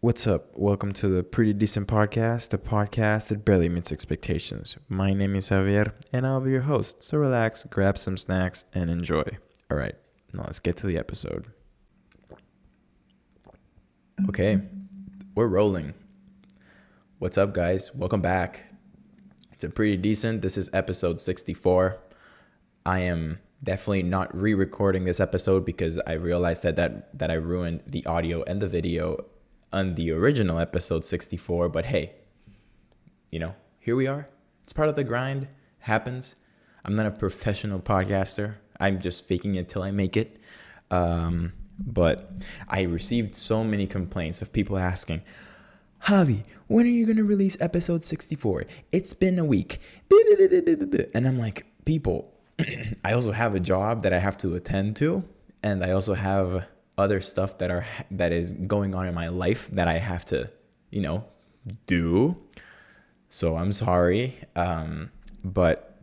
What's up? Welcome to the Pretty Decent Podcast, the podcast that barely meets expectations. My name is Javier, and I'll be your host. So relax, grab some snacks, and enjoy. All right, now let's get to the episode. Okay, we're rolling. What's up, guys? Welcome back to Pretty Decent. This is episode 64. I am definitely not re-recording this episode because I realized that I ruined the audio and the video on the original episode 64. But hey, here we are. It's part of the grind. Happens. I'm not a professional podcaster. I'm just faking it till I make it. But I received so many complaints of people asking, Javi, when are you going to release episode 64? It's been a week. And I'm like, people, I also have a job that I have to attend to. And I also have other stuff that is going on in my life that I have to, do. So I'm sorry. But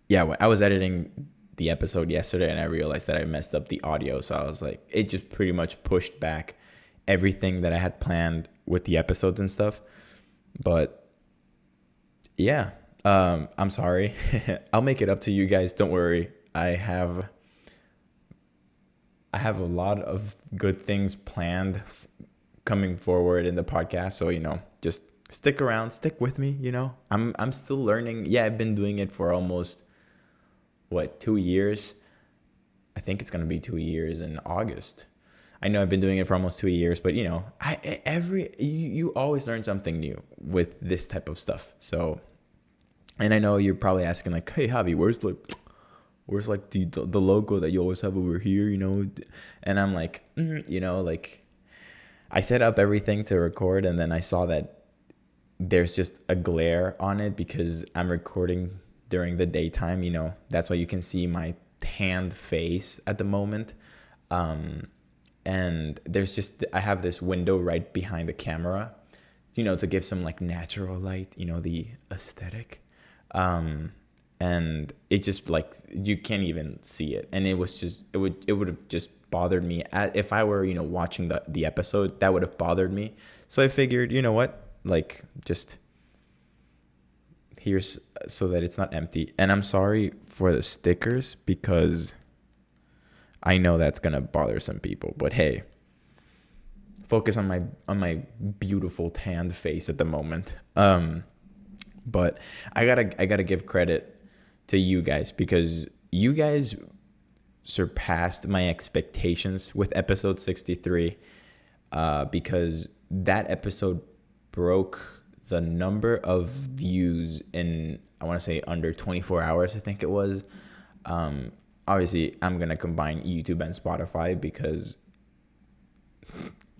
yeah, when I was editing the episode yesterday and I realized that I messed up the audio. So I was like, it just pretty much pushed back everything that I had planned with the episodes and stuff. But yeah, I'm sorry. I'll make it up to you guys. Don't worry. I have a lot of good things planned coming forward in the podcast. So, just stick around, stick with me, I'm still learning. Yeah, I've been doing it for almost 2 years. I think it's going to be 2 years in August. I know I've been doing it for almost 2 years, but you always learn something new with this type of stuff. So, and I know you're probably asking like, hey, Javi, where's like the logo that you always have over here, and I'm like, like I set up everything to record, and then I saw that there's just a glare on it because I'm recording during the daytime. That's why you can see my tanned face at the moment. And I have this window right behind the camera, to give some like natural light, the aesthetic. And it just like you can't even see it, and it would have just bothered me if I were watching the episode. That would have bothered me. So I figured, what, like, just here's so that it's not empty. And I'm sorry for the stickers because I know that's gonna bother some people, but hey, focus on my beautiful tanned face at the moment. But I gotta give credit to you guys because you guys surpassed my expectations with episode 63, because that episode broke the number of views in, I want to say, under 24 hours, I think it was. Obviously, I'm going to combine YouTube and Spotify because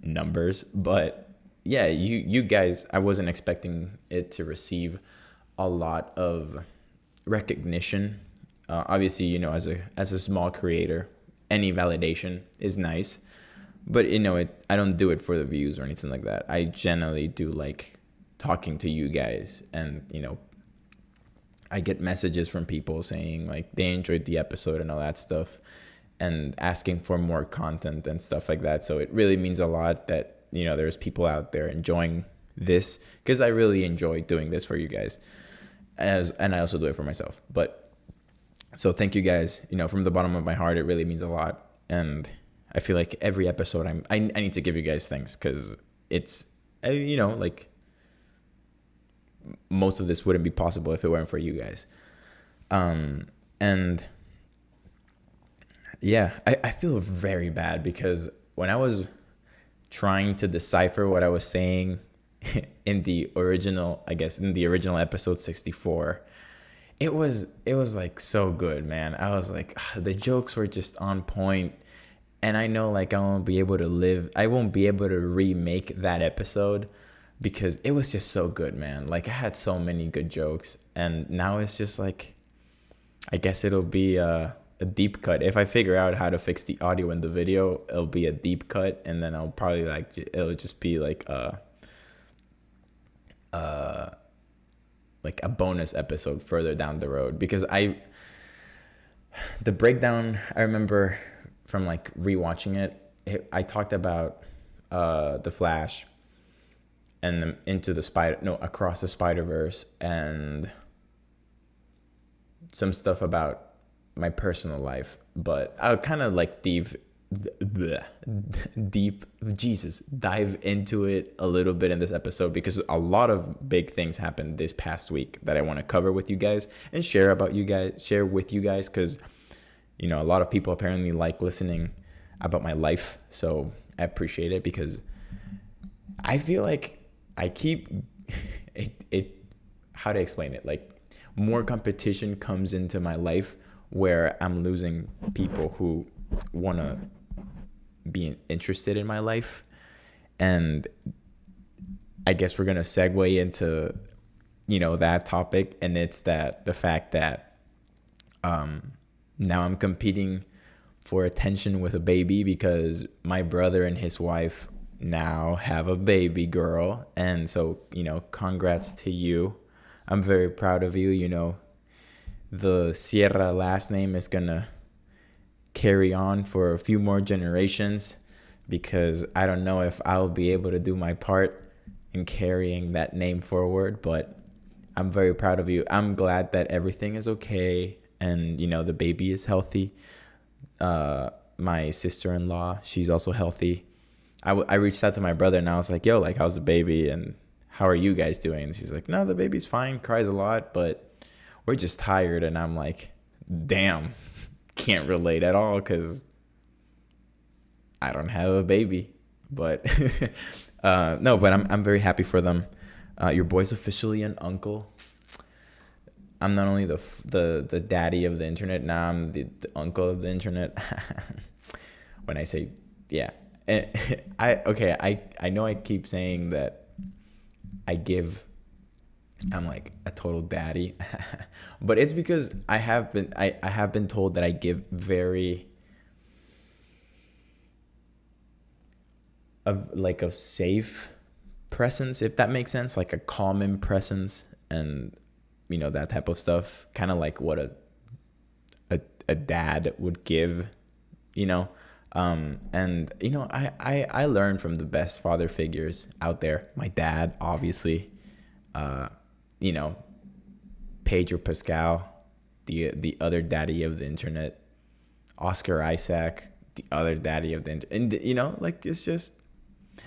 numbers. But yeah, you guys, I wasn't expecting it to receive a lot of recognition. Obviously, as a small creator, any validation is nice. But, I don't do it for the views or anything like that. I generally do like talking to you guys, and, I get messages from people saying like they enjoyed the episode and all that stuff and asking for more content and stuff like that. So it really means a lot that, there's people out there enjoying this, because I really enjoy doing this for you guys, and I also do it for myself. But so thank you guys, from the bottom of my heart. It really means a lot. And I feel like every episode I need to give you guys thanks, because it's, like, most of this wouldn't be possible if it weren't for you guys. And yeah, I feel very bad because when I was trying to decipher what I was saying in the original episode 64, it was like so good, man. I was like, the jokes were just on point. And I know like I won't be able to remake that episode because it was just so good, man. Like I had so many good jokes, and now it's just like, I guess it'll be a deep cut. If I figure out how to fix the audio in the video, it'll be a deep cut, and then I'll probably it'll just be like a bonus episode further down the road, because the breakdown, I remember from like rewatching it, I talked about The Flash, and into the Across the Spider-Verse, and some stuff about my personal life. But I'll kind of like dive into it a little bit in this episode, because a lot of big things happened this past week that I want to cover with you guys and share with you guys, because a lot of people apparently like listening about my life, so I appreciate it, because I feel like I keep it how to explain it, like more competition comes into my life where I'm losing people who want to be interested in my life. And I guess we're going to segue into that topic, and it's the fact that now I'm competing for attention with a baby, because my brother and his wife now have a baby girl. And so congrats to you. I'm very proud of you. The Sierra last name is gonna carry on for a few more generations, because I don't know if I'll be able to do my part in carrying that name forward, but I'm very proud of you. I'm glad that everything is okay, and the baby is healthy. My sister-in-law, she's also healthy. I reached out to my brother and I was like, yo, like, how's the baby and how are you guys doing? And she's like, no, the baby's fine, cries a lot, but we're just tired. And I'm like, damn, can't relate at all, because I don't have a baby. But no, but I'm very happy for them. Your boy's officially an uncle. I'm not only the daddy of the internet, now I'm the uncle of the internet. When I say, yeah. I know I keep saying that I'm like a total daddy, but it's because I have been told that I give very of safe presence, if that makes sense, like a common presence, and that type of stuff, kind of like what a dad would give, and I learned from the best father figures out there. My dad, obviously, Pedro Pascal, the other daddy of the internet, Oscar Isaac, the other daddy of the internet, and like, it's just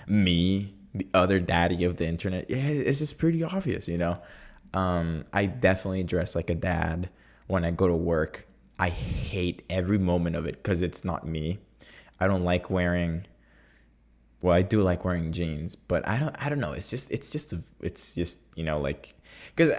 me, the other daddy of the internet. Yeah, it's just pretty obvious. I definitely dress like a dad when I go to work. I hate every moment of it because it's not me. I don't like wearing. Well, I do like wearing jeans, but I don't know. It's just like, because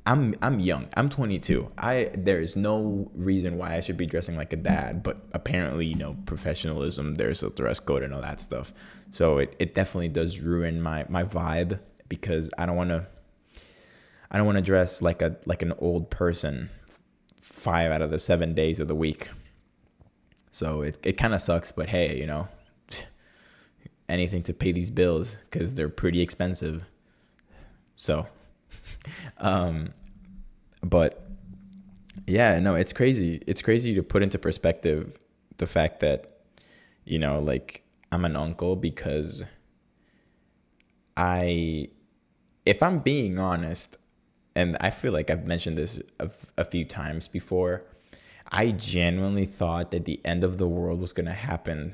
I'm young. I'm 22. There's no reason why I should be dressing like a dad, but apparently, professionalism, there's a dress code and all that stuff. So it definitely does ruin my vibe, because I don't want to dress like an old person 5 out of the 7 days of the week. So it kind of sucks, but hey, anything to pay these bills, because they're pretty expensive. So, but yeah, no, it's crazy. It's crazy to put into perspective the fact that, like, I'm an uncle, because if I'm being honest, and I feel like I've mentioned this a few times before, I genuinely thought that the end of the world was going to happen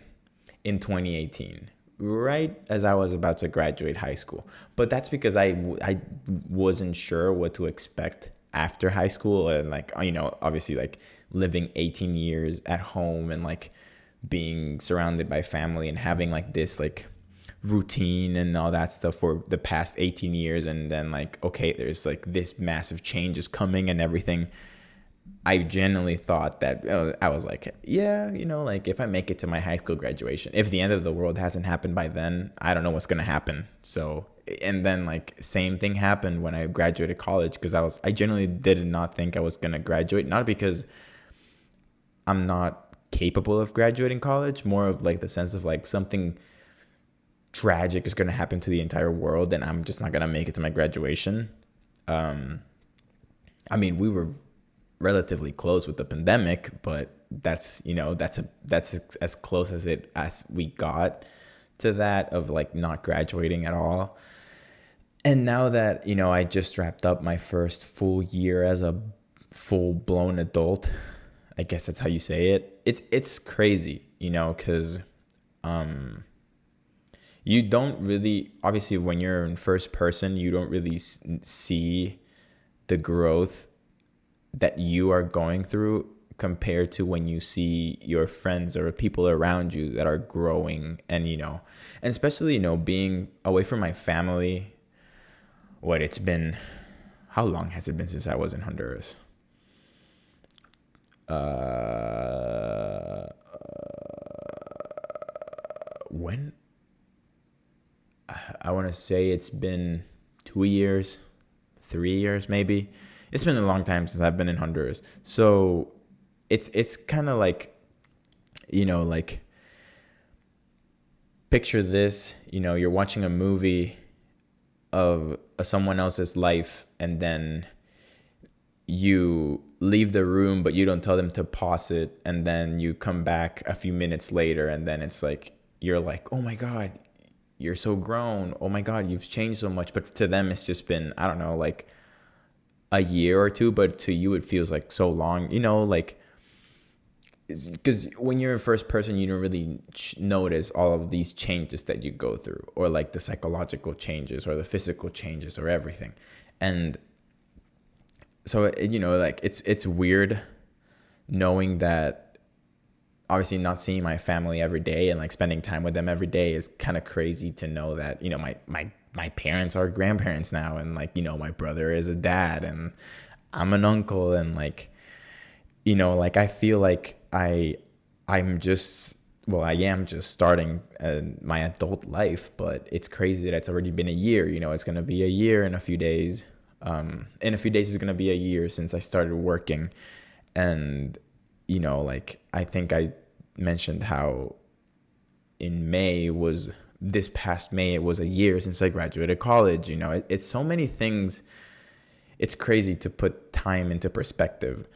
in 2018, right as I was about to graduate high school. But that's because I wasn't sure what to expect after high school, and like, obviously, like, living 18 years at home, and like being surrounded by family, and having like this like routine and all that stuff for the past 18 years. And then, like, okay, there's like this massive change is coming and everything. I genuinely thought that, I was like, yeah, like, if I make it to my high school graduation, if the end of the world hasn't happened by then, I don't know what's going to happen. So, and then, like, same thing happened when I graduated college, because I genuinely did not think I was going to graduate, not because I'm not capable of graduating college, more of like the sense of like something tragic is going to happen to the entire world and I'm just not going to make it to my graduation. I mean, we were relatively close with the pandemic, but that's as close as we got to that of like not graduating at all. And now that, I just wrapped up my first full year as a full blown adult, I guess that's how you say it. It's crazy, cuz you don't really, obviously when you're in first person, you don't really see the growth that you are going through compared to when you see your friends or people around you that are growing. And and especially being away from my family. What it's been, how long has it been since I was in Honduras? When, I want to say it's been 2 years, 3 years maybe. It's been a long time since I've been in Honduras. So it's kind of like, like, picture this, you're watching a movie of someone else's life, and then you leave the room, but you don't tell them to pause it, and then you come back a few minutes later, and then it's like, you're like, oh my God, you're so grown. Oh my God, you've changed so much. But to them, it's just been, I don't know, like a year or two, but to you, it feels like so long, like, because when you're a first person, you don't really notice all of these changes that you go through, or like the psychological changes or the physical changes or everything. And so, like, it's weird knowing that, obviously not seeing my family every day and like spending time with them every day is kind of crazy to know that, my parents are grandparents now, and like, my brother is a dad, and I'm an uncle, and like, like, I feel like I'm just, well, I am just starting my adult life, but it's crazy that it's already been a year. It's going to be a year in a few days. In a few days, it's going to be a year since I started working. And, like, I think I mentioned how in this past May, it was a year since I graduated college. It's so many things. It's crazy to put time into perspective.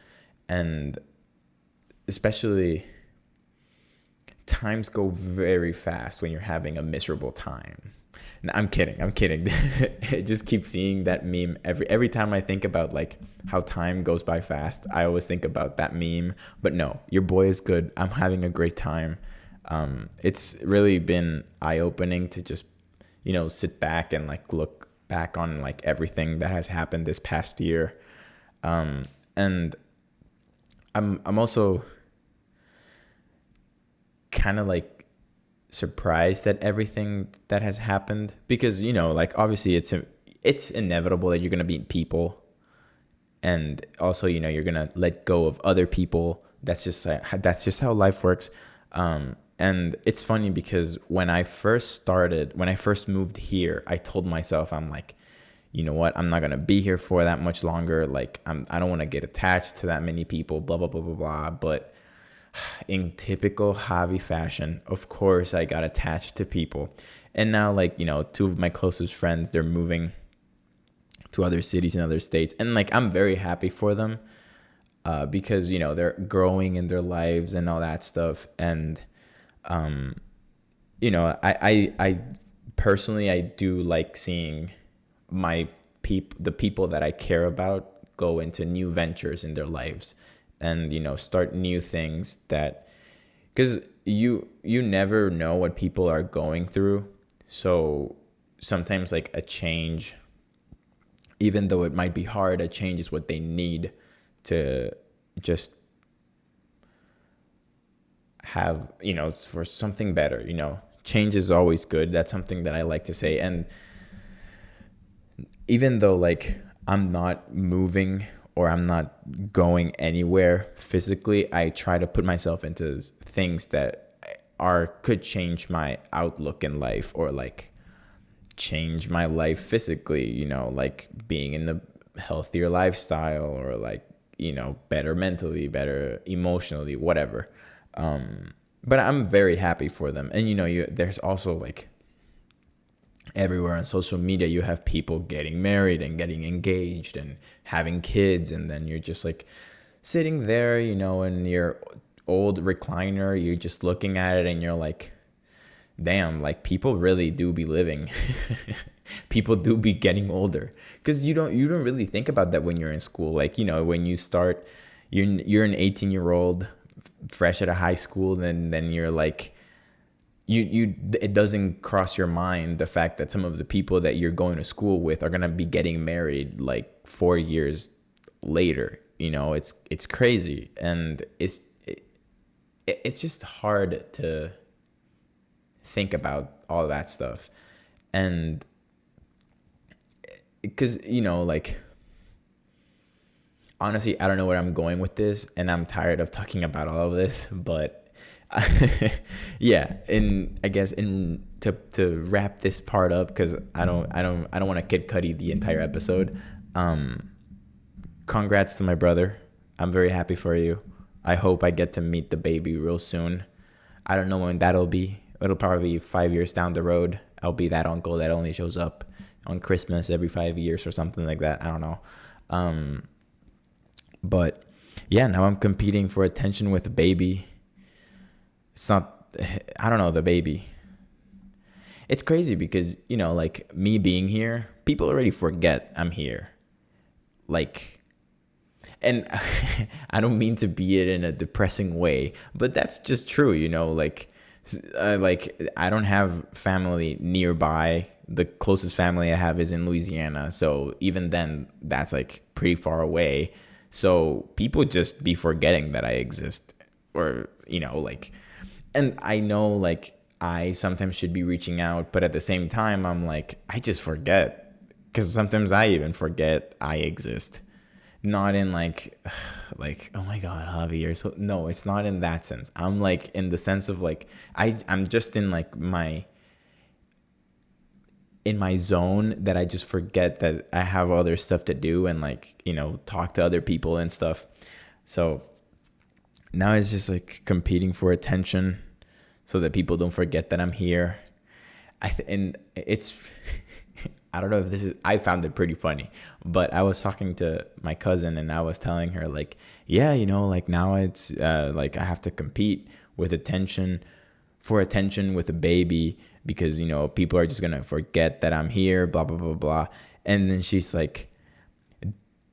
And especially, times go very fast when you're having a miserable time. No, I'm kidding. I just keep seeing that meme every time I think about like how time goes by fast. I always think about that meme. But no, your boy is good. I'm having a great time. It's really been eye-opening to just, sit back and like look back on like everything that has happened this past year. And I'm also kind of like surprised at everything that has happened, because like, obviously it's inevitable that you're gonna meet people, and also you're gonna let go of other people. That's just how life works. And it's funny because when I first moved here, I told myself, I'm like, you know what, I'm not gonna be here for that much longer. Like, I don't want to get attached to that many people, blah blah blah blah blah. But in typical Javi fashion, of course, I got attached to people. And now, like, two of my closest friends, they're moving to other cities and other states. And, like, I'm very happy for them because, they're growing in their lives and all that stuff. And, I personally, I do like seeing the people that I care about go into new ventures in their lives, and start new things, that because you never know what people are going through. So sometimes, like, a change, even though it might be hard, a change is what they need to just have, for something better. Change is always good. That's something that I like to say. And even though, like, I'm not moving or I'm not going anywhere physically, I try to put myself into things that could change my outlook in life, or like change my life physically, like being in the healthier lifestyle, or like, better mentally, better emotionally, whatever. But I'm very happy for them. And there's also, like, everywhere on social media, you have people getting married and getting engaged and having kids, and then you're just like sitting there, in your old recliner, you're just looking at it, and you're like, damn, like people really do be living. People do be getting older, because you don't really think about that when you're in school. Like, when you start, you're an 18-year-old fresh out of high school, then you're like, it doesn't cross your mind the fact that some of the people that you're going to school with are going to be getting married like 4 years later. It's crazy, and it's just hard to think about all that stuff. And because, like, honestly, I don't know where I'm going with this, and I'm tired of talking about all of this, but yeah. And I guess to wrap this part up, because I don't want to Kid Cudi the entire episode. Congrats to my brother. I'm very happy for you. I hope I get to meet the baby real soon. I don't know when that'll be. It'll probably be 5 years down the road. I'll be that uncle that only shows up on Christmas every 5 years or something like that. I don't know. But yeah, now I'm competing for attention with a baby. It's not, I don't know, the baby. It's crazy because, like, me being here, people already forget I'm here. Like, and I don't mean to be it in a depressing way, but that's just true, like I don't have family nearby. The closest family I have is in Louisiana, so even then that's like pretty far away. So people just be forgetting that I exist, or like, and I know, like, I sometimes should be reaching out, but at the same time I'm like, I just forget, because sometimes I even forget I exist. Not in like oh my god, Javi, you're so, no, it's not in that sense. I'm like in the sense of like I'm just in like in my zone, that I just forget that I have other stuff to do, and like, talk to other people and stuff. So now it's just like competing for attention so that people don't forget that I'm here. And it's I don't know if this is, I found it pretty funny, but I was talking to my cousin and I was telling her like, yeah, like now it's like I have to compete with attention with a baby, because, people are just going to forget that I'm here, blah, blah, blah, blah. And then she's like,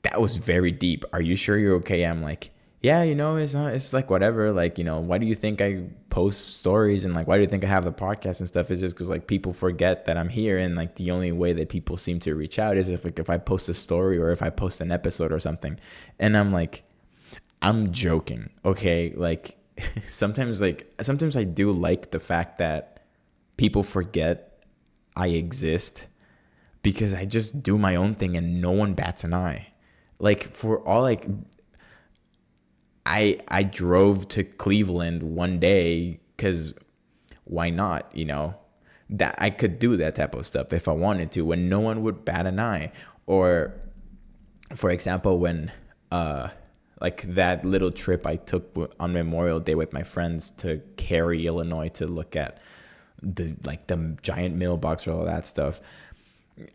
that was very deep. Are you sure you're okay? I'm like, yeah, it's not, it's like whatever. Like, why do you think I post stories, and like, why do you think I have the podcast and stuff? It's just because like people forget that I'm here, and like the only way that people seem to reach out is if I post a story or if I post an episode or something. And I'm like, I'm joking, okay? Like sometimes I do like the fact that people forget I exist, because I just do my own thing and no one bats an eye. Like, for all, like, I drove to Cleveland one day because why not, that I could do that type of stuff if I wanted to, when no one would bat an eye. Or for example, when like that little trip I took on Memorial Day with my friends to Cary, Illinois, to look at the giant mailbox or all that stuff.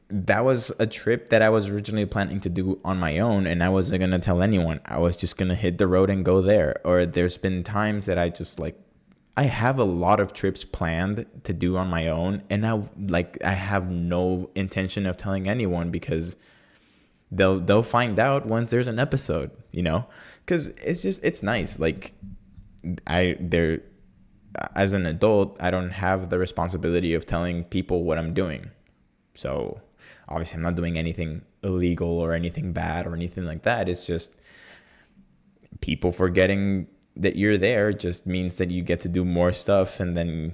That was a trip that I was originally planning to do on my own, and I wasn't going to tell anyone. I was just going to hit the road and go there. Or there's been times that I just like, I have a lot of trips planned to do on my own, and I have no intention of telling anyone, because they'll find out once there's an episode, because it's nice. Like, as an adult, I don't have the responsibility of telling people what I'm doing. So obviously I'm not doing anything illegal or anything bad or anything like that. It's just people forgetting that you're there just means that you get to do more stuff, and then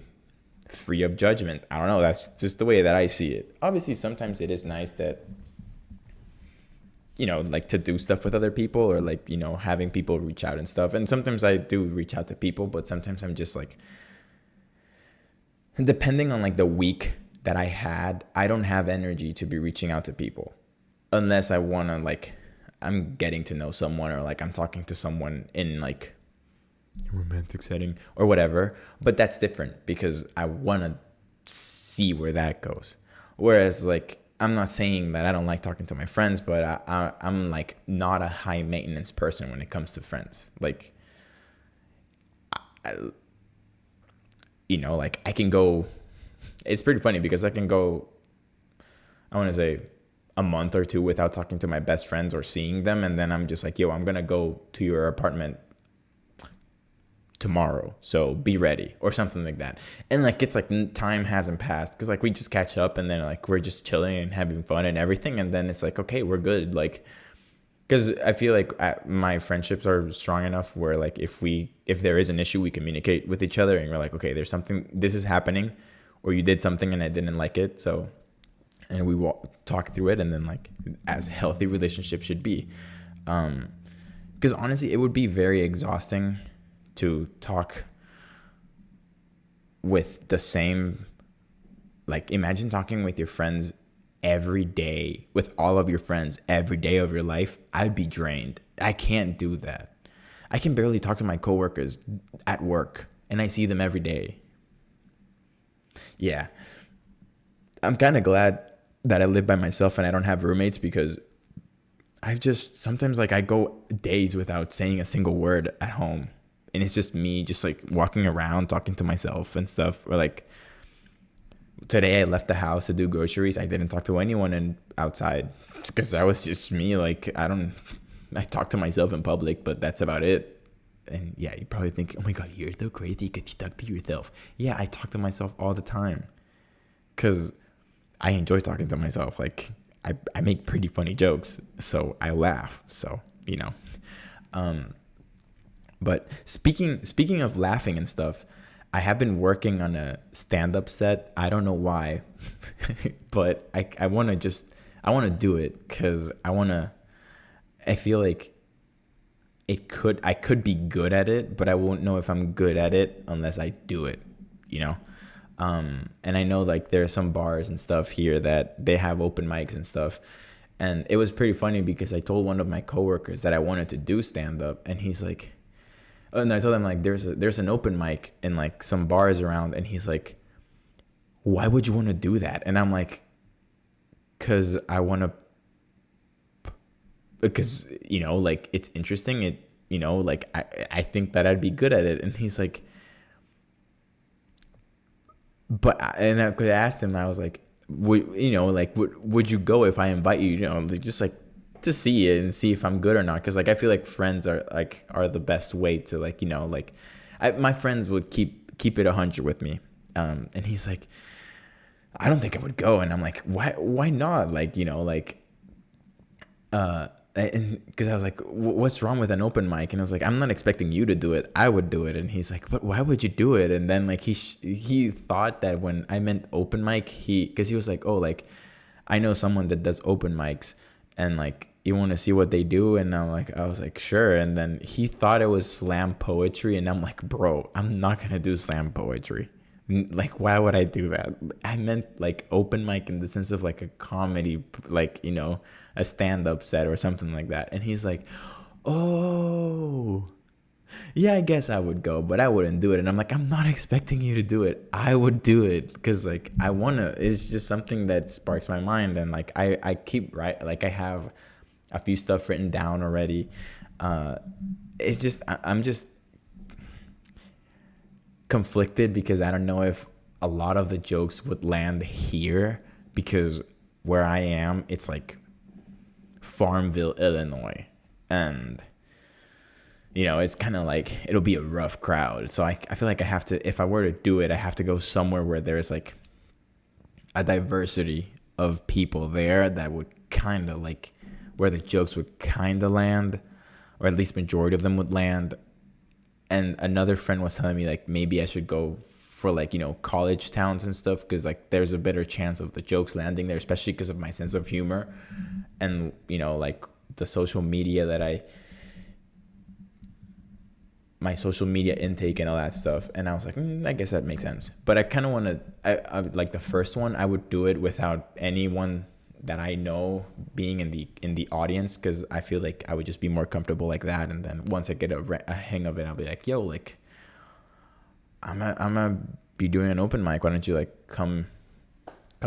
free of judgment. I don't know. That's just the way that I see it. Obviously, sometimes it is nice that, like, to do stuff with other people, or like, having people reach out and stuff. And sometimes I do reach out to people, but sometimes I'm just like, depending on like the week that I had, I don't have energy to be reaching out to people, unless I want to, like, I'm getting to know someone, or like I'm talking to someone in like a romantic setting or whatever. But that's different, because I want to see where that goes. Whereas, like, I'm not saying that I don't like talking to my friends, but I'm like not a high maintenance person when it comes to friends. Like, like I can go it's pretty funny because I can go, I want to say, a month or two without talking to my best friends or seeing them, and then I'm just like, yo, I'm gonna go to your apartment tomorrow, so be ready, or something like that. And like it's like time hasn't passed because like we just catch up and then like we're just chilling and having fun and everything, and then it's like, okay, we're good. Like, because I feel like my friendships are strong enough where like if there is an issue, we communicate with each other and we're like, okay, there's something, this is happening, or you did something and I didn't like it, so, and we talk through it, and then like as healthy relationships should be. Because honestly, it would be very exhausting to talk with the same, like imagine talking with your friends every day, with all of your friends every day of your life. I'd be drained. I can't do that. I can barely talk to my coworkers at work and I see them every day. Yeah. I'm kind of glad that I live by myself and I don't have roommates, because I've just sometimes like I go days without saying a single word at home, and it's just me just like walking around talking to myself and stuff. Or like today I left the house to do groceries. I didn't talk to anyone outside because that was just me. Like I talk to myself in public, but that's about it. And yeah, you probably think, oh my God, you're so crazy because you talk to yourself. Yeah, I talk to myself all the time because I enjoy talking to myself. Like I make pretty funny jokes, so I laugh. So, you know, but speaking of laughing and stuff, I have been working on a stand-up set. I don't know why, but I want to do it because I feel like I could be good at it, but I won't know if I'm good at it unless I do it, you know? And I know like there are some bars and stuff here that they have open mics and stuff. And it was pretty funny because I told one of my coworkers that I wanted to do stand-up, and he's like, oh, and I told him like there's an open mic in like some bars around, and he's like, why would you want to do that? And I'm like, because I want to, because you know, like it's interesting. It, you know, like I think that I'd be good at it. And he's like, and I could ask him, I was like, would you go if I invite you, you know, like, just like to see it and see if I'm good or not? Because like I feel like friends are the best way to, like, you know, like my friends would keep it 100 with me. And he's like, I don't think I would go. And I'm like, why not? Like, you know, like and because I was like, what's wrong with an open mic? And I was like, I'm not expecting you to do it, I would do it. And he's like, but why would you do it? And then like he thought that when I meant open mic, because he was like, oh, like I know someone that does open mics, and like you want to see what they do. And I was like, sure. And then he thought it was slam poetry, and I'm like, bro, I'm not gonna do slam poetry. Like, why would I do that? I meant like open mic in the sense of like a comedy, like, you know, a stand-up set or something like that. And he's like, oh, yeah, I guess I would go, but I wouldn't do it. And I'm like, I'm not expecting you to do it. I would do it because like I wanna. It's just something that sparks my mind, and like I keep like I have a few stuff written down already. It's just I'm just conflicted because I don't know if a lot of the jokes would land here, because where I am, it's like Farmville, Illinois, and you know, it's kind of like it'll be a rough crowd. So I feel like I have to, if I were to do it, I have to go somewhere where there's like a diversity of people there that would kind of like, where the jokes would kind of land, or at least majority of them would land. And another friend was telling me like maybe I should go for like, you know, college towns and stuff, because like there's a better chance of the jokes landing there, especially because of my sense of humor and, you know, like the social media my social media intake and all that stuff. And I was like, I guess that makes sense. But I kind of want to, I like the first one, I would do it without anyone that I know being in the audience, because I feel like I would just be more comfortable like that. And then once I get a hang of it, I'll be like, yo, like I'm gonna be doing an open mic. Why don't you like come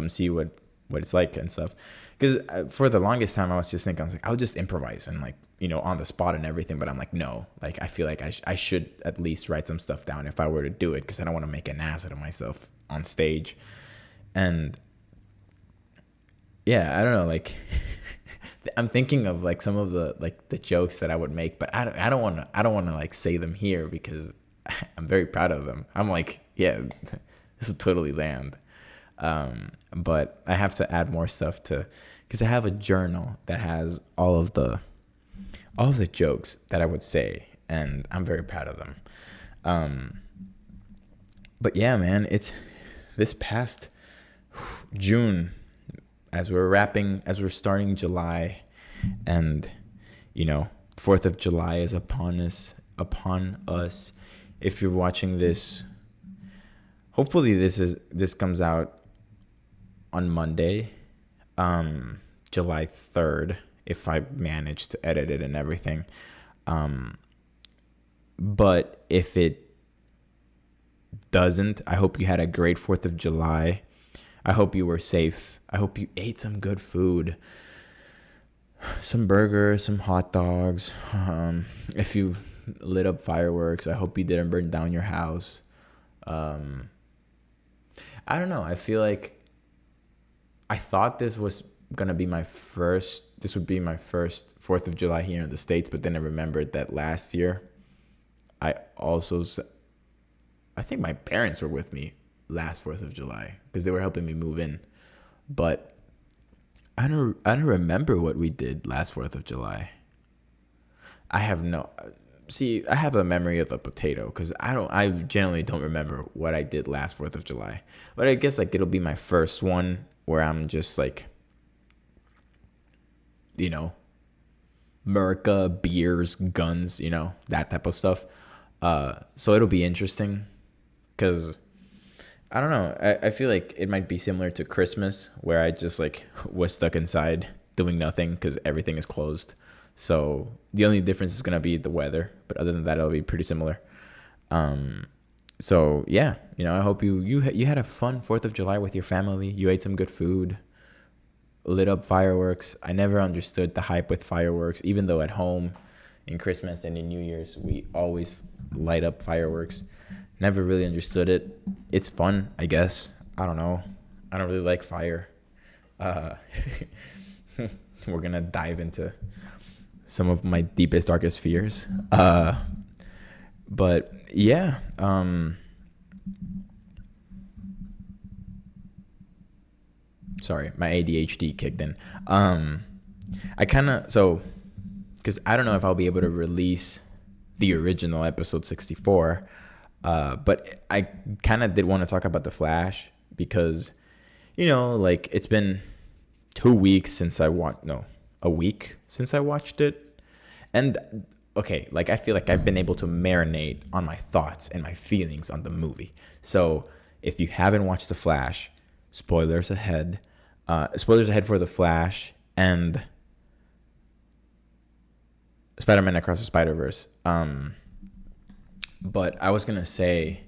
see what it's like and stuff? Because for the longest time I was just thinking, I was like, I'll just improvise and like, you know, on the spot and everything. But I'm like, no, like I feel like I should at least write some stuff down if I were to do it, because I don't want to make an ass out of myself on stage. And yeah, I don't know, like I'm thinking of like some of the jokes that I would make, but I don't want to like say them here because I'm very proud of them. I'm like, yeah, this will totally land. But I have to add more stuff to, because I have a journal that has all of the jokes that I would say, and I'm very proud of them. Um, but yeah, man, it's this past June, as we're starting July, and you know, 4th of July is upon us. If you're watching this, hopefully this comes out on Monday, July 3rd, if I manage to edit it and everything. Um, but if it doesn't, I hope you had a great 4th of July. I hope you were safe. I hope you ate some good food, some burgers, some hot dogs. If you lit up fireworks, I hope you didn't burn down your house. Um, I don't know. I feel like I thought this would be my first 4th of July here in the States, but then I remembered that last year I also, I think my parents were with me last 4th of July because they were helping me move in. But I don't remember what we did last 4th of July. I have no, see, I have a memory of a potato because I generally don't remember what I did last 4th of July. But I guess like it'll be my first one where I'm just like, you know, Merca, beers, guns, that type of stuff. So it'll be interesting because I don't know. I feel like it might be similar to Christmas where I just like was stuck inside doing nothing because everything is closed. So the only difference is gonna be the weather, but other than that, it'll be pretty similar. Um, so yeah, I hope you had a fun 4th of July with your family. You ate some good food, lit up fireworks. I never understood the hype with fireworks, even though at home in Christmas and in New Year's we always light up fireworks. Never really understood it. It's fun, I guess. I don't know. I don't really like fire. Uh, we're gonna dive into some of my deepest, darkest fears. But yeah. Sorry, my ADHD kicked in. I kind of because I don't know if I'll be able to release the original episode 64. But I kind of did want to talk about The Flash because, like it's been 2 weeks since I watched, no, a week since I watched it. And okay, like I feel like I've been able to marinate on my thoughts and my feelings on the movie. So if you haven't watched The Flash, spoilers ahead. Spoilers ahead for The Flash and Spider-Man Across the Spider-Verse. But I was gonna say,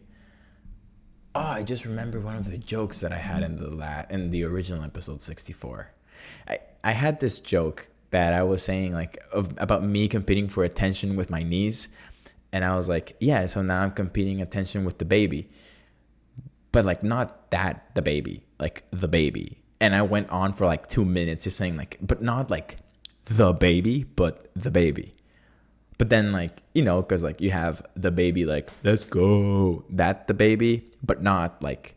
I just remember one of the jokes that I had in the original episode 64. I had this joke that I was saying like about me competing for attention with my niece, and I was like, yeah, so now I'm competing attention with the baby, but like not the baby, like the baby. And I went on for like 2 minutes just saying like, but not like the baby, but the baby. But then, like, because, like, you have the baby, like, let's go, the baby, but not, like,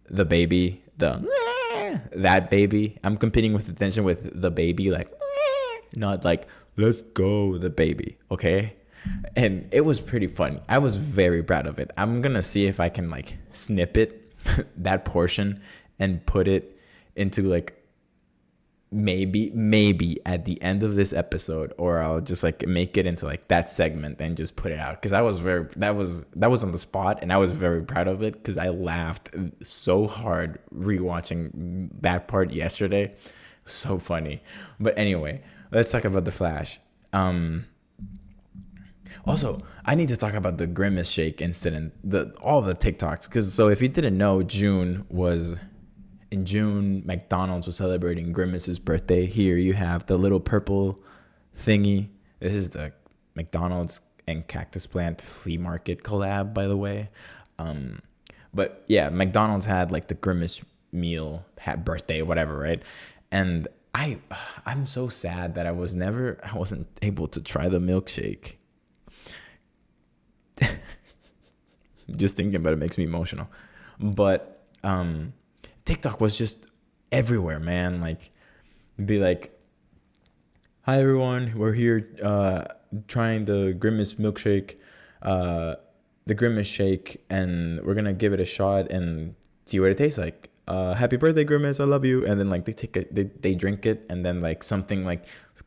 the baby, that baby. I'm competing with attention with the baby, like, not, like, let's go, the baby, okay? And it was pretty fun. I was very proud of it. I'm going to see if I can, like, snip it, that portion, and put it into, like, maybe at the end of this episode, or I'll just like make it into like that segment and just put it out because that was on the spot and I was very proud of it because I laughed so hard rewatching that part yesterday. So funny. But anyway, let's talk about The Flash. Also, I need to talk about the Grimace Shake incident, all the TikToks, because so if you didn't know, in June, McDonald's was celebrating Grimace's birthday. Here you have the little purple thingy. This is the McDonald's and Cactus Plant flea market collab, by the way. But yeah, McDonald's had like the Grimace meal, birthday, whatever, right? And I'm so sad that I wasn't able to try the milkshake. Just thinking about it makes me emotional. But TikTok was just everywhere, man. Like, be like, "Hi everyone, we're here trying the Grimace milkshake, the Grimace shake, and we're gonna give it a shot and see what it tastes like. Happy birthday, Grimace! I love you." And then like they take it, they drink it, and then like something like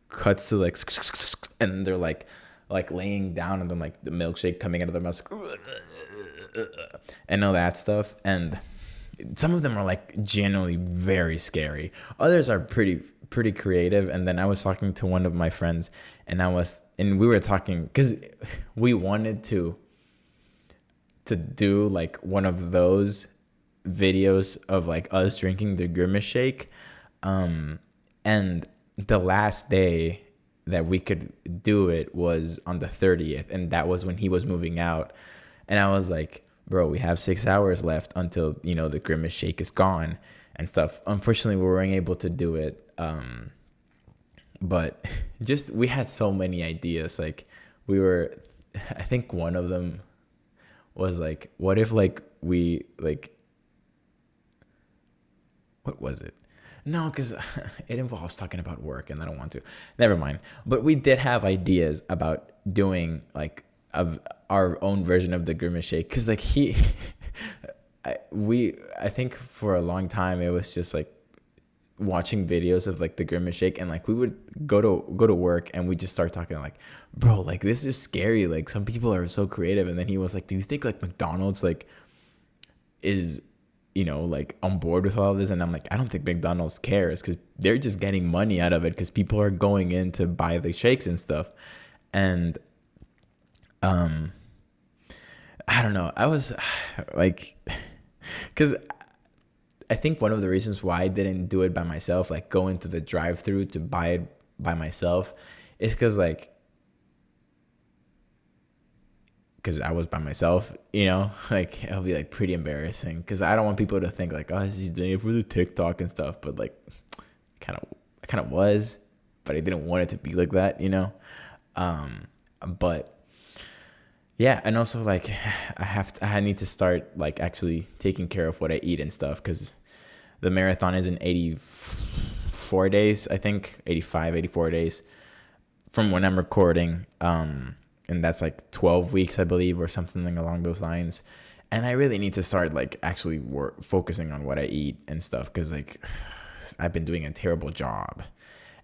cuts to like, and they're like laying down, and then like the milkshake coming out of their mouth, and all that stuff. And some of them are like genuinely very scary. Others are pretty creative. And then I was talking to one of my friends, and we were talking because we wanted to do like one of those videos of like us drinking the Grimace shake. And the last day that we could do it was on the 30th, and that was when he was moving out. And I was like, bro, we have 6 hours left until, the Grimace shake is gone and stuff. Unfortunately, we weren't able to do it. But just, we had so many ideas. Like, I think one of them was like, what if like we like, what was it? No, because it involves talking about work, and I don't want to. Never mind. But we did have ideas about doing like of our own version of the Grimace shake, because like I think for a long time it was just like watching videos of like the Grimace shake, and like we would go to work, and we just start talking like, bro, like this is scary. Like some people are so creative. And then he was like, do you think like McDonald's like is like on board with all of this? And I'm like, I don't think McDonald's cares, because they're just getting money out of it, because people are going in to buy the shakes and stuff. And I don't know, I was like, because I think one of the reasons why I didn't do it by myself, like go into the drive-through to buy it by myself, is because I was by myself, like it'll be like pretty embarrassing, because I don't want people to think like, oh, she's doing it for the TikTok and stuff. But like, I kind of was, but I didn't want it to be like that, But yeah, and also like I need to start like actually taking care of what I eat and stuff, because the marathon is in 84 days, I think 85, 84 days from when I'm recording. And that's like 12 weeks, I believe, or something along those lines. And I really need to start like actually focusing on what I eat and stuff, because like I've been doing a terrible job.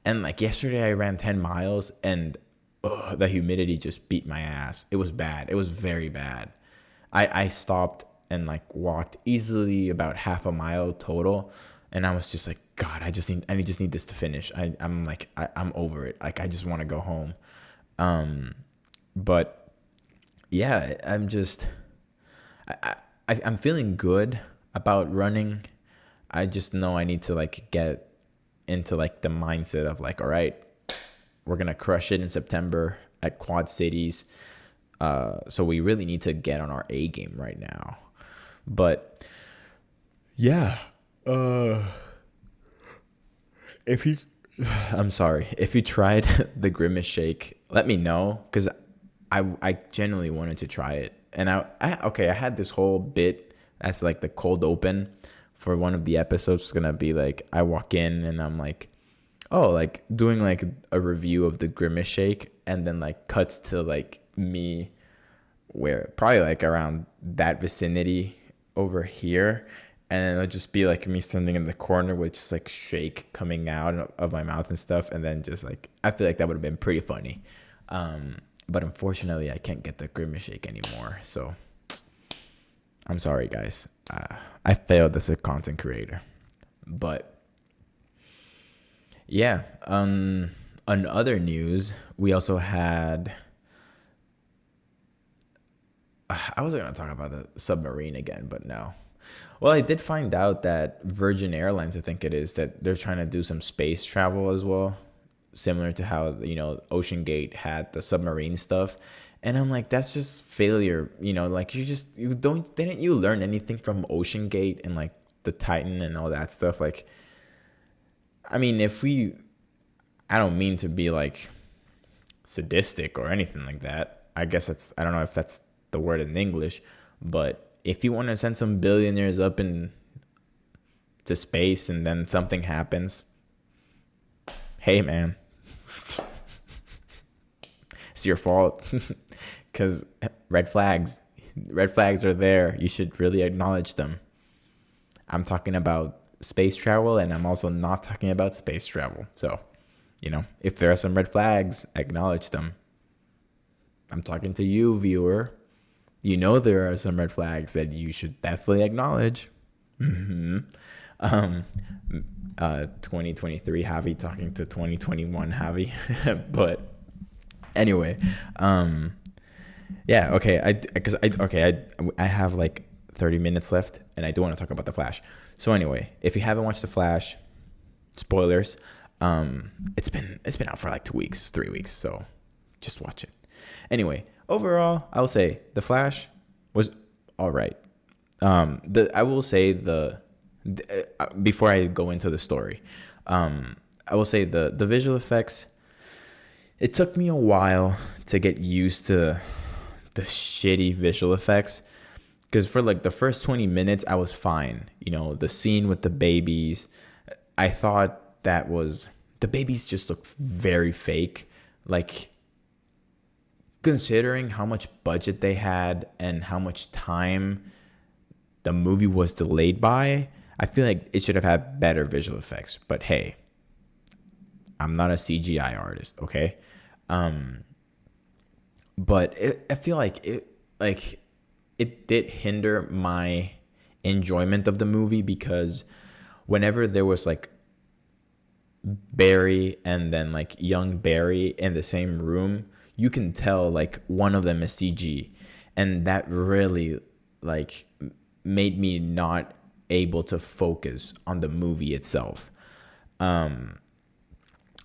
And like yesterday I ran 10 miles, and the humidity just beat my ass. It was bad. It was very bad. I stopped and like walked easily about half a mile total, and I was just like, God, I just need this to finish. I'm over it. Like I just want to go home. But yeah, I'm feeling good about running. I just know I need to like get into like the mindset of like, all right, we're going to crush it in September at Quad Cities. So we really need to get on our A game right now. But yeah, I'm sorry, if you tried the Grimace shake, let me know, because I genuinely wanted to try it. And I had this whole bit as like the cold open for one of the episodes. It's gonna be like, I walk in and I'm like, oh, like doing like a review of the Grimace shake, and then like cuts to like me where probably like around that vicinity over here, and it'll just be like me standing in the corner with just like shake coming out of my mouth and stuff. And then just like, I feel like that would have been pretty funny. But unfortunately, I can't get the Grimace shake anymore. So I'm sorry, guys. I failed as a content creator. But yeah, on other news, we also had... I was going to talk about the submarine again, but no. Well, I did find out that Virgin Airlines, I think it is, that they're trying to do some space travel as well, similar to how Ocean Gate had the submarine stuff. And I'm like, that's just failure. Like didn't you learn anything from Ocean Gate and like the Titan and all that stuff. Like, I mean, I don't mean to be like sadistic or anything like that. I guess I don't know if that's the word in English, but if you want to send some billionaires up in to space and then something happens, hey man, it's your fault. Because red flags are there. You should really acknowledge them. I'm talking about space travel, and I'm also not talking about space travel. So, if there are some red flags, acknowledge them. I'm talking to you, viewer. There are some red flags that you should definitely acknowledge. 2023 Javi talking to 2021 Javi. But anyway, yeah, okay. I have like 30 minutes left, and I do want to talk about The Flash. So anyway, if you haven't watched The Flash, spoilers. It's been out for like 2 weeks, 3 weeks, so just watch it. Anyway, overall, I'll say The Flash was all right. I will say before I go into the story, I will say the visual effects. It took me a while to get used to the shitty visual effects, because for like the first 20 minutes I was fine. The scene with the babies, I thought the babies just looked very fake. Like, considering how much budget they had and how much time the movie was delayed by, I feel like it should have had better visual effects. But hey, I'm not a CGI artist, okay? But I feel like it did hinder my enjoyment of the movie, because whenever there was like Barry and then like young Barry in the same room, you can tell like one of them is CG, and that really like made me not able to focus on the movie itself,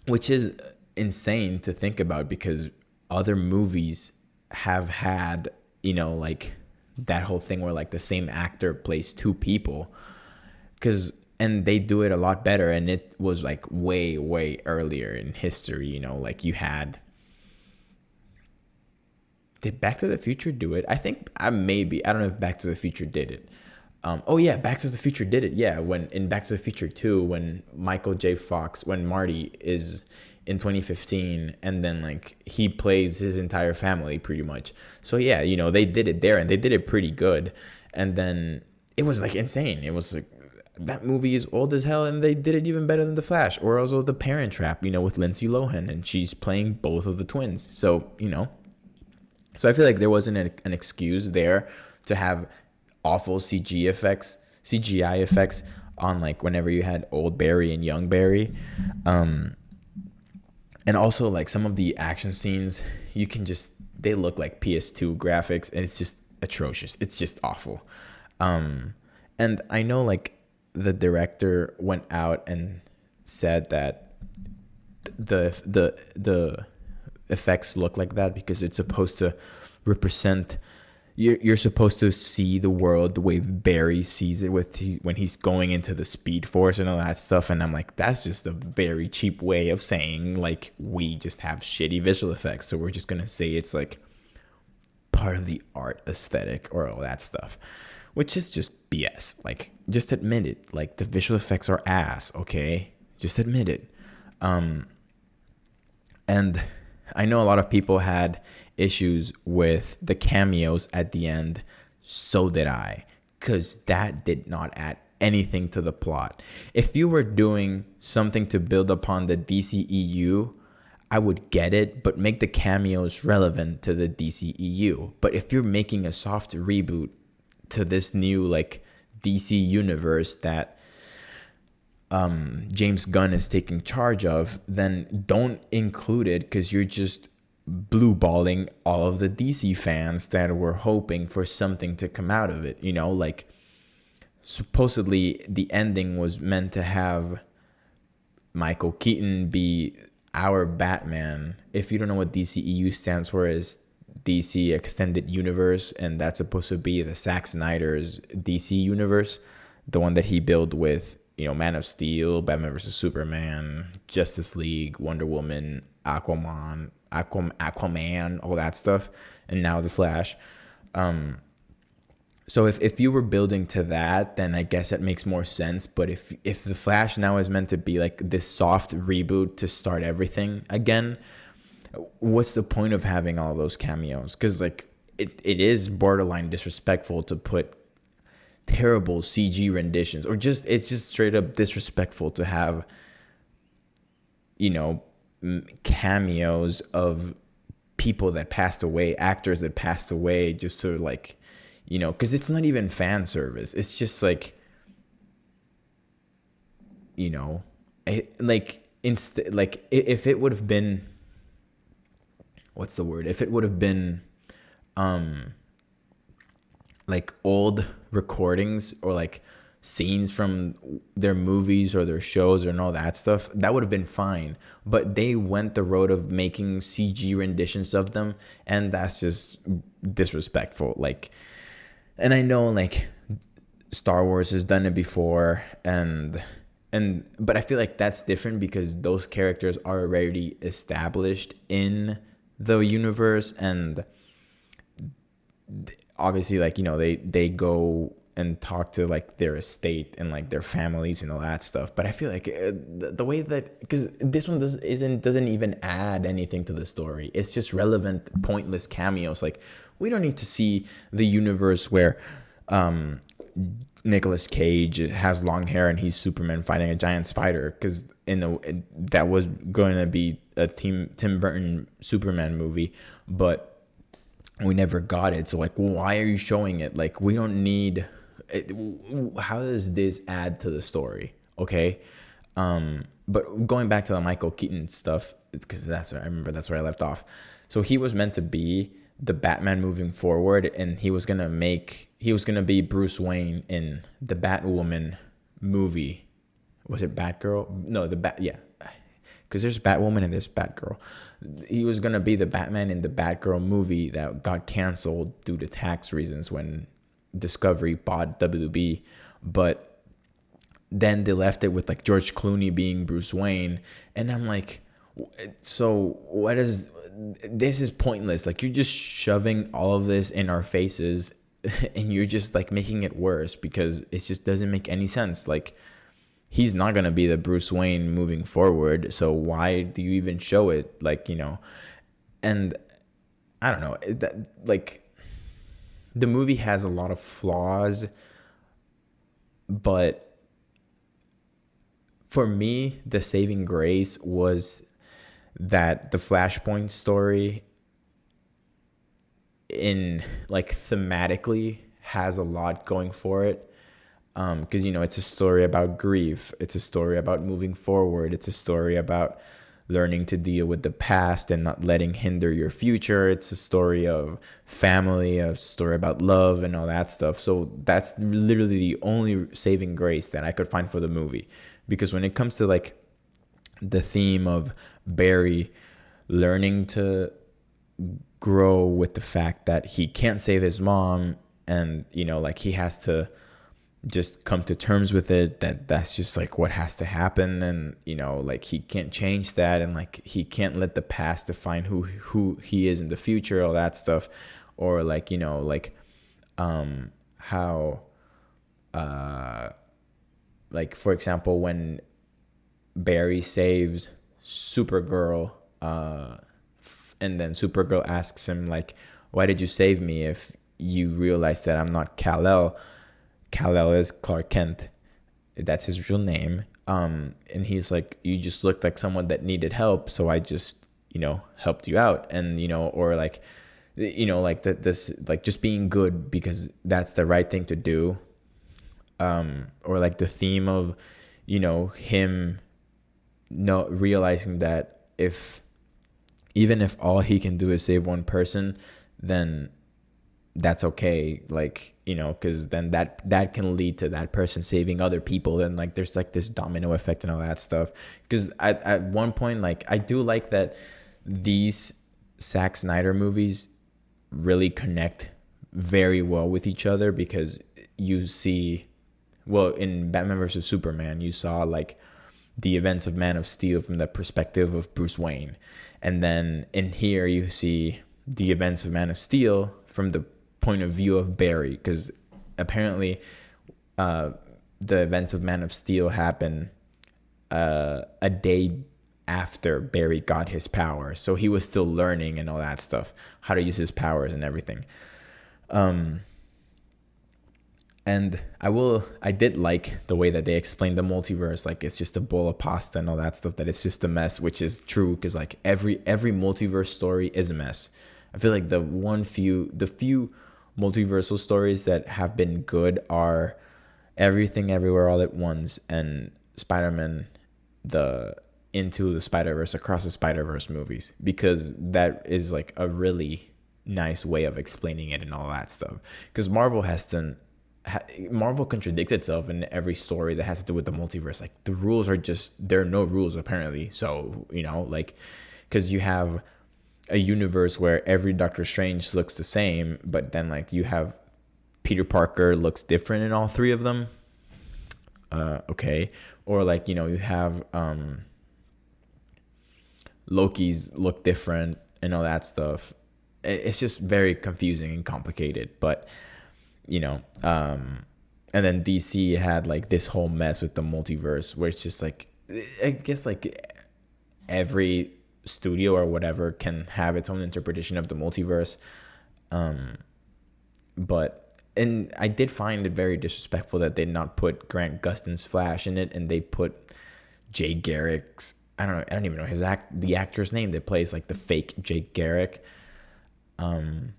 which is insane to think about, because other movies have had like that whole thing where like the same actor plays two people, and they do it a lot better, and it was like way earlier in history. Like you had, did Back to the Future do it? I think I don't know if Back to the Future did it. Oh yeah, Back to the Future did it. Yeah, when in Back to the Future 2, when Michael J. Fox, when Marty is in 2015, and then like he plays his entire family pretty much. So yeah, they did it there, and they did it pretty good. And then it was like insane. It was like, that movie is old as hell, and they did it even better than The Flash. Or also The Parent Trap, with Lindsay Lohan, and she's playing both of the twins. So so I feel like there wasn't an excuse there to have awful CGI effects on like whenever you had old Barry and young Barry. And also like some of the action scenes, they look like PS2 graphics, and it's just atrocious. It's just awful. And I know like the director went out and said that the effects look like that because it's supposed to represent, you're supposed to see the world the way Barry sees it when he's going into the Speed Force and all that stuff. And I'm like, that's just a very cheap way of saying like we just have shitty visual effects, so we're just gonna say it's like part of the art aesthetic or all that stuff, which is just BS. Like, just admit it. Like, the visual effects are ass, okay? Just admit it. And I know a lot of people had issues with the cameos at the end. So did I, because that did not add anything to the plot. If you were doing something to build upon the DCEU, I would get it, but make the cameos relevant to the DCEU. But if you're making a soft reboot to this new like DC universe that James Gunn is taking charge of, then don't include it, because you're just blue balling all of the DC fans that were hoping for something to come out of it. Like, supposedly the ending was meant to have Michael Keaton be our Batman. If you don't know what DCEU stands for, is DC Extended Universe, and that's supposed to be the Zack Snyder's DC universe. the one that he built with, Man of Steel, Batman versus Superman, Justice League, Wonder Woman, Aquaman, all that stuff, and now the Flash. So if you were building to that, then I guess it makes more sense. But if the Flash now is meant to be like this soft reboot to start everything again, what's the point of having all those cameos? Because like it is borderline disrespectful to put terrible CG renditions, or it's just straight up disrespectful to have cameos of people that passed away, actors that passed away, just to like, because it's not even fan service. It's just like, like if it would have been, what's the word? If it would have been, like old recordings or like scenes from their movies or their shows and all that stuff, that would have been fine. But they went the road of making CG renditions of them, and that's just disrespectful. Like, and I know like Star Wars has done it before, but I feel like that's different because those characters are already established in the universe, and obviously like they go and talk to like their estate and like their families and all that stuff. But I feel like the way that, because this one doesn't even add anything to the story. It's just relevant, pointless cameos. Like, we don't need to see the universe where Nicolas Cage has long hair and he's Superman fighting a giant spider, because that was going to be a Tim Burton Superman movie, but we never got it. So like, why are you showing it? Like, we don't need it. How does this add to the story? Okay. But going back to the Michael Keaton stuff, because I remember that's where I left off. So he was meant to be the Batman moving forward, and he was gonna be Bruce Wayne in the Batwoman movie. Was it Batgirl? No, yeah. Because there's Batwoman and there's Batgirl. He was going to be the Batman in the Batgirl movie that got canceled due to tax reasons when Discovery bought WB. But then they left it with like George Clooney being Bruce Wayne. And I'm like, so what is... This is pointless. Like, you're just shoving all of this in our faces and you're just like making it worse because it just doesn't make any sense. Like, he's not going to be the Bruce Wayne moving forward. So why do you even show it? Like, and I don't know, that like the movie has a lot of flaws, but for me, the saving grace was that the Flashpoint story in like thematically has a lot going for it. Because it's a story about grief, it's a story about moving forward, it's a story about learning to deal with the past and not letting hinder your future, it's a story of family, a story about love and all that stuff. So that's literally the only saving grace that I could find for the movie. Because when it comes to like the theme of Barry learning to grow with the fact that he can't save his mom, and like he has to just come to terms with it, that's just like what has to happen, and like he can't change that, and like he can't let the past define who he is in the future, all that stuff. Or like how like for example, when Barry saves Supergirl, and then Supergirl asks him like, why did you save me if you realize that I'm not Kal-El? Kal-El is Clark Kent. That's his real name. And he's like, you just looked like someone that needed help, so I just, helped you out. And, or like, like this, like just being good because that's the right thing to do. Or like the theme of, him realizing that even if all he can do is save one person, then that's okay, like, because then that can lead to that person saving other people, and like there's like this domino effect and all that stuff. Because at one point, like, I do like that these Zack Snyder movies really connect very well with each other, because you see well, in Batman versus Superman, you saw like the events of Man of Steel from the perspective of Bruce Wayne. And then in here, you see the events of Man of Steel from the point of view of Barry, because apparently uh, the events of Man of Steel happen a day after Barry got his power. So he was still learning and all that stuff, how to use his powers and everything. And I did like the way that they explained the multiverse, like it's just a bowl of pasta and all that stuff, that it's just a mess, which is true, because like every multiverse story is a mess. I feel like the few multiversal stories that have been good are Everything Everywhere All at Once and Spider-Man, the Into the Spider-Verse, Across the Spider-Verse movies, because that is like a really nice way of explaining it and all that stuff. Because Marvel contradicts itself in every story that has to do with the multiverse. Like the rules are just, there are no rules apparently. So, like, because you have a universe where every Doctor Strange looks the same, but then like you have Peter Parker looks different in all three of them. Okay. Or like, you have Loki's look different and all that stuff. It's just very confusing and complicated, but and then DC had like this whole mess with the multiverse where it's just like, I guess like every studio or whatever can have its own interpretation of the multiverse. But and I did find it very disrespectful that they did not put Grant Gustin's Flash in it, and they put Jay Garrick's, I don't even know the actor's name that plays like the fake Jake Garrick in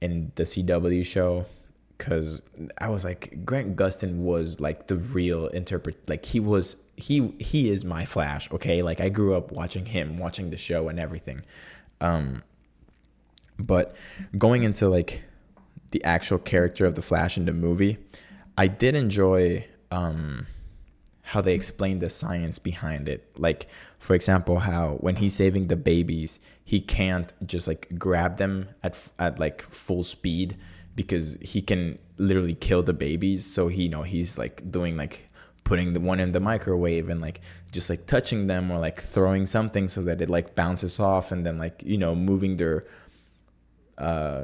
the CW show. Because I was like, Grant Gustin was like the real like he is my Flash, okay? Like I grew up watching the show and everything. But going into like the actual character of the Flash in the movie, I did enjoy how they explained the science behind it. Like, for example, how when he's saving the babies, he can't just like grab them at like full speed, because he can literally kill the babies. So he's like doing like putting the one in the microwave and like just like touching them, or like throwing something so that it like bounces off, and then like moving their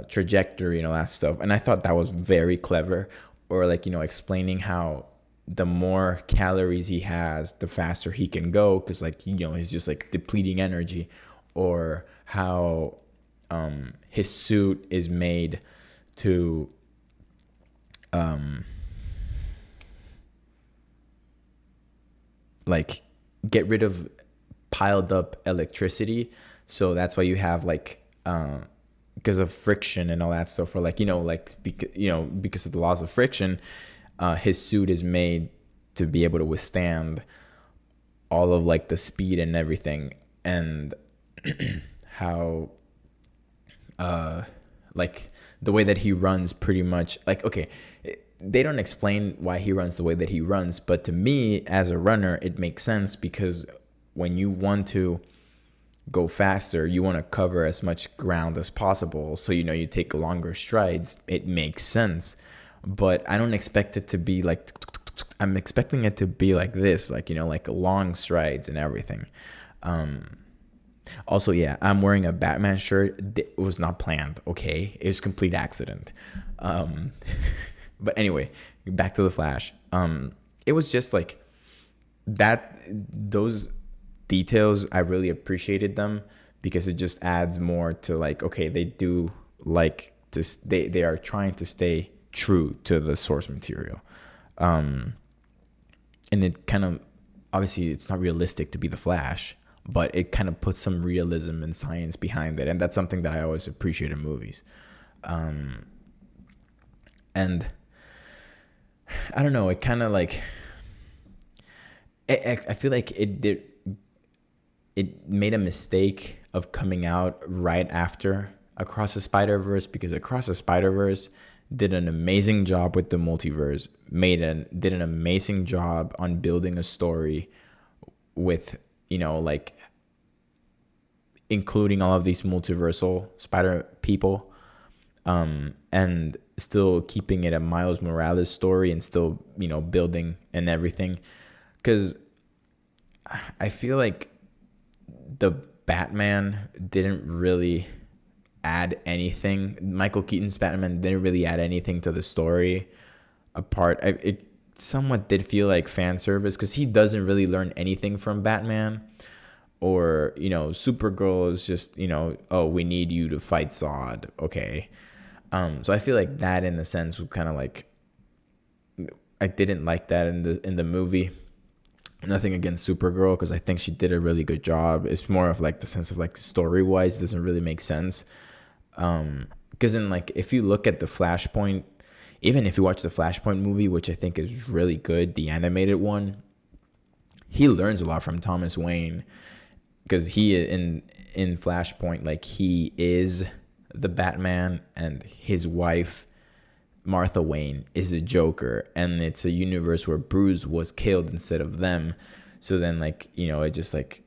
trajectory and all that stuff. And I thought that was very clever. Or like explaining how the more calories he has, the faster he can go, because like he's just like depleting energy. Or how his suit is made to like get rid of piled up electricity. So that's why you have like because of friction and all that stuff, or like because of the laws of friction, his suit is made to be able to withstand all of like the speed and everything. And how like the way that he runs, pretty much like, okay, they don't explain why he runs the way that he runs, but to me as a runner it makes sense, because when you want to go faster, you want to cover as much ground as possible, so you take longer strides. It makes sense. But I don't expect it to be like, I'm expecting it to be like this, like like long strides and everything. Also, yeah, I'm wearing a Batman shirt. It was not planned, okay? It was a complete accident. But anyway, back to the Flash. It was just like that. Those details, I really appreciated them, because it just adds more to like, okay, they do like to they are trying to stay true to the source material. And it kind of, obviously it's not realistic to be the Flash, but it kind of puts some realism and science behind it, and that's something that I always appreciate in movies. And I don't know, it kind of like, I feel like it made a mistake of coming out right after Across the Spider-Verse, because Across the Spider-Verse did an amazing job with the multiverse, did an amazing job on building a story with like including all of these multiversal spider people, and still keeping it a Miles Morales story and still, building and everything. Because I feel like the Batman didn't really add anything. Michael Keaton's Batman didn't really add anything to the story. It somewhat did feel like fan service because he doesn't really learn anything from Batman. Or, Supergirl is just, oh, we need you to fight Zod. Okay. So I feel like that in the sense was kind of like, I didn't like that in the movie. Nothing against Supergirl because I think she did a really good job. It's more of like the sense of like story wise doesn't really make sense. Because in like if you look at the Flashpoint, even if you watch the Flashpoint movie, which I think is really good, the animated one, he learns a lot from Thomas Wayne because he in Flashpoint, like he is the Batman and his wife Martha Wayne is a Joker, and it's a universe where Bruce was killed instead of them. So then like it just like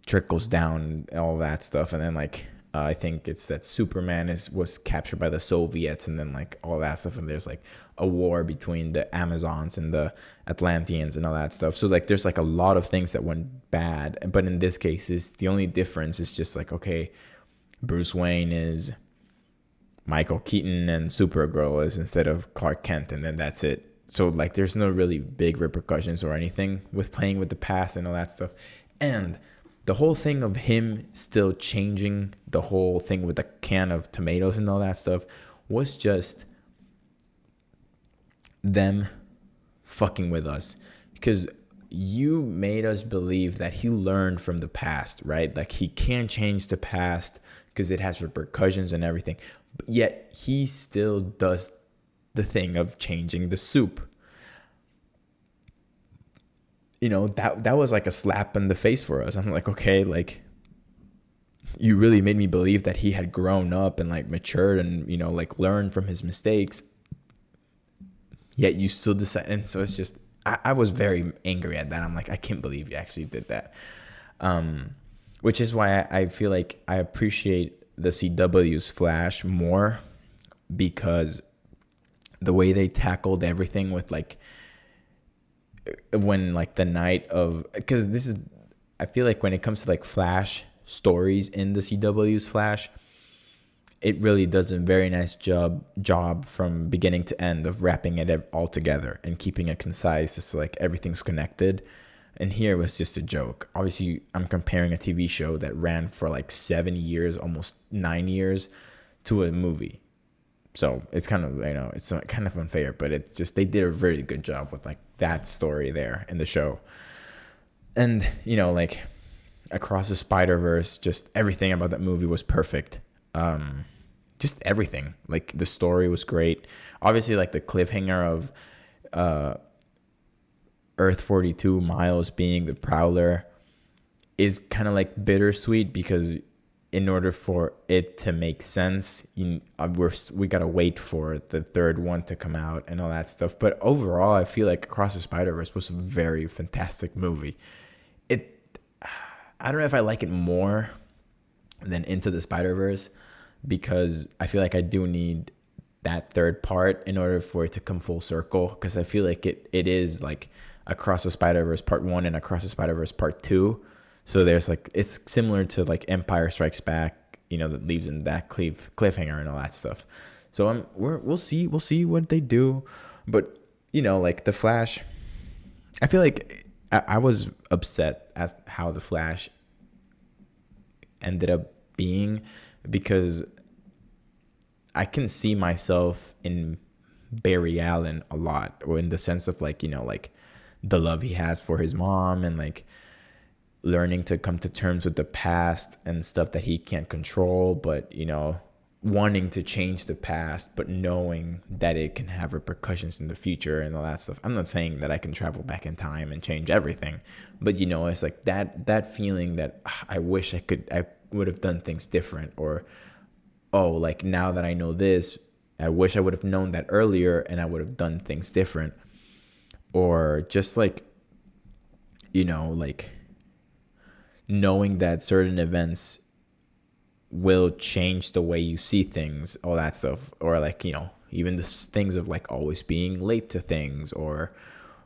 trickles down all that stuff, and then like I think it's that Superman was captured by the Soviets, and then like all that stuff, and there's like a war between the Amazons and the Atlanteans and all that stuff. So like there's like a lot of things that went bad, but in this case, is the only difference is just like, okay, Bruce Wayne is Michael Keaton and Supergirl is instead of Clark Kent, and then that's it. So like there's no really big repercussions or anything with playing with the past and all that stuff. And the whole thing of him still changing the whole thing with the can of tomatoes and all that stuff was just them fucking with us, because you made us believe that he learned from the past, right? Like he can't change the past because it has repercussions and everything. But yet he still does the thing of changing the soup. That was like a slap in the face for us. I'm like, okay, like you really made me believe that he had grown up and like matured and, like learned from his mistakes. Yet you still decide. And so it's just, I was very angry at that. I'm like, I can't believe you actually did that. Which is why I feel like I appreciate the CW's Flash more, because the way they tackled everything with like when like the night of, because this is, I feel like when it comes to like Flash stories in the CW's Flash, it really does a very nice job from beginning to end of wrapping it all together and keeping it concise. It's like everything's connected. And here was just a joke. Obviously, I'm comparing a TV show that ran for like 7 years, almost 9 years, to a movie. So it's kind of, it's kind of unfair, but it just, they did a very good job with like that story there in the show. And, like Across the Spider-Verse, just everything about that movie was perfect. Just everything. Like the story was great. Obviously, like the cliffhanger of Earth 42, Miles being the Prowler, is kind of like bittersweet, because in order for it to make sense, we gotta wait for the third one to come out and all that stuff. But overall, I feel like Across the Spider-Verse was a very fantastic movie. I don't know if I like it more than Into the Spider-Verse, because I feel like I do need that third part in order for it to come full circle, because I feel like it is like Across the Spider-Verse Part 1 and Across the Spider-Verse Part 2. So there's like, it's similar to like Empire Strikes Back, that leaves in that cliffhanger and all that stuff. So we'll see what they do. But, like the Flash, I feel like I was upset as how the Flash ended up being, because I can see myself in Barry Allen a lot, or in the sense of like, like the love he has for his mom, and like learning to come to terms with the past and stuff that he can't control, but wanting to change the past, but knowing that it can have repercussions in the future and all that stuff. I'm not saying that I can travel back in time and change everything, but it's like that feeling that I wish I would have done things different, or like now that I know this, I wish I would have known that earlier and I would have done things different. Or just like, like knowing that certain events will change the way you see things, all that stuff. Or like, even the things of like always being late to things or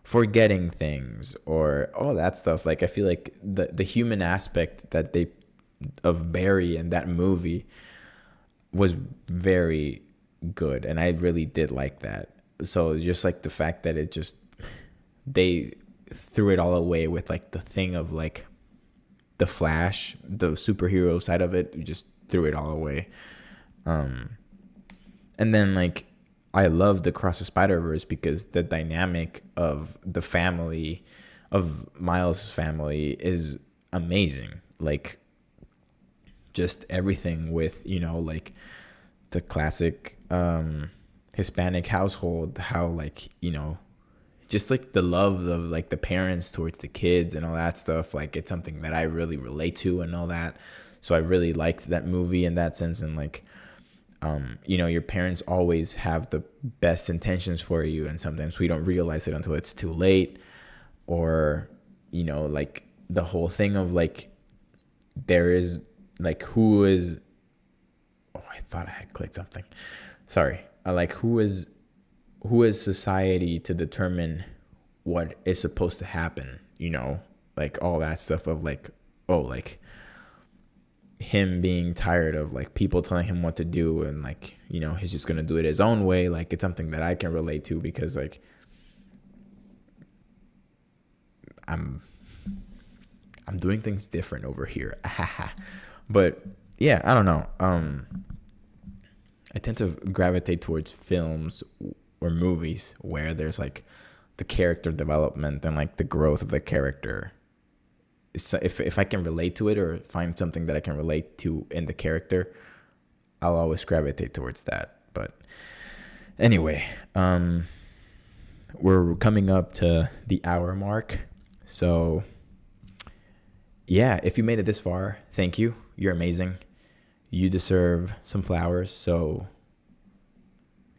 forgetting things or all that stuff. Like I feel like the human aspect that they of Barry in that movie was very good, and I really did like that. So just like the fact that it just they threw it all away with like the thing of like the Flash, the superhero side of it, you just threw it all away. And then like I loved Across the Spider-Verse because the dynamic of the family of Miles' family is amazing. Like just everything with, like the classic Hispanic household, how like, just like the love of like the parents towards the kids and all that stuff. Like it's something that I really relate to and all that. So I really liked that movie in that sense. And like, your parents always have the best intentions for you. And sometimes we don't realize it until it's too late. Or, like the whole thing of like, there is like, who is, oh, I thought I had clicked something. Sorry. Like who is society to determine what is supposed to happen, like all that stuff of like, oh, like him being tired of like people telling him what to do and like, he's just going to do it his own way. Like it's something that I can relate to because like I'm doing things different over here. But yeah, I don't know. I tend to gravitate towards films or movies where there's like the character development and like the growth of the character. So if I can relate to it or find something that I can relate to in the character, I'll always gravitate towards that. But anyway, we're coming up to the hour mark. So yeah, if you made it this far, thank you. You're amazing. You deserve some flowers. So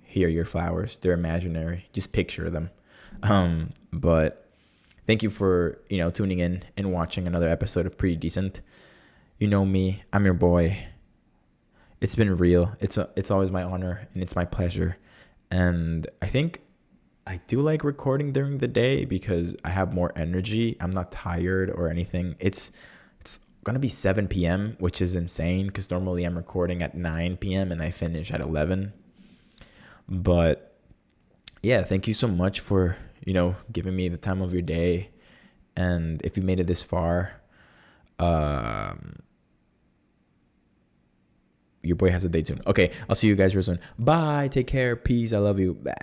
here are your flowers. They're imaginary. Just picture them. But thank you for, tuning in and watching another episode of Pretty Decent. You know me. I'm your boy. It's been real. It's always my honor and it's my pleasure. And I think I do like recording during the day because I have more energy. I'm not tired or anything. It's going to be 7 p.m., which is insane because normally I'm recording at 9 p.m. and I finish at 11. But yeah, thank you so much for, giving me the time of your day. And if you made it this far, your boy has a date soon. Okay, I'll see you guys real soon. Bye. Take care. Peace. I love you. Bye.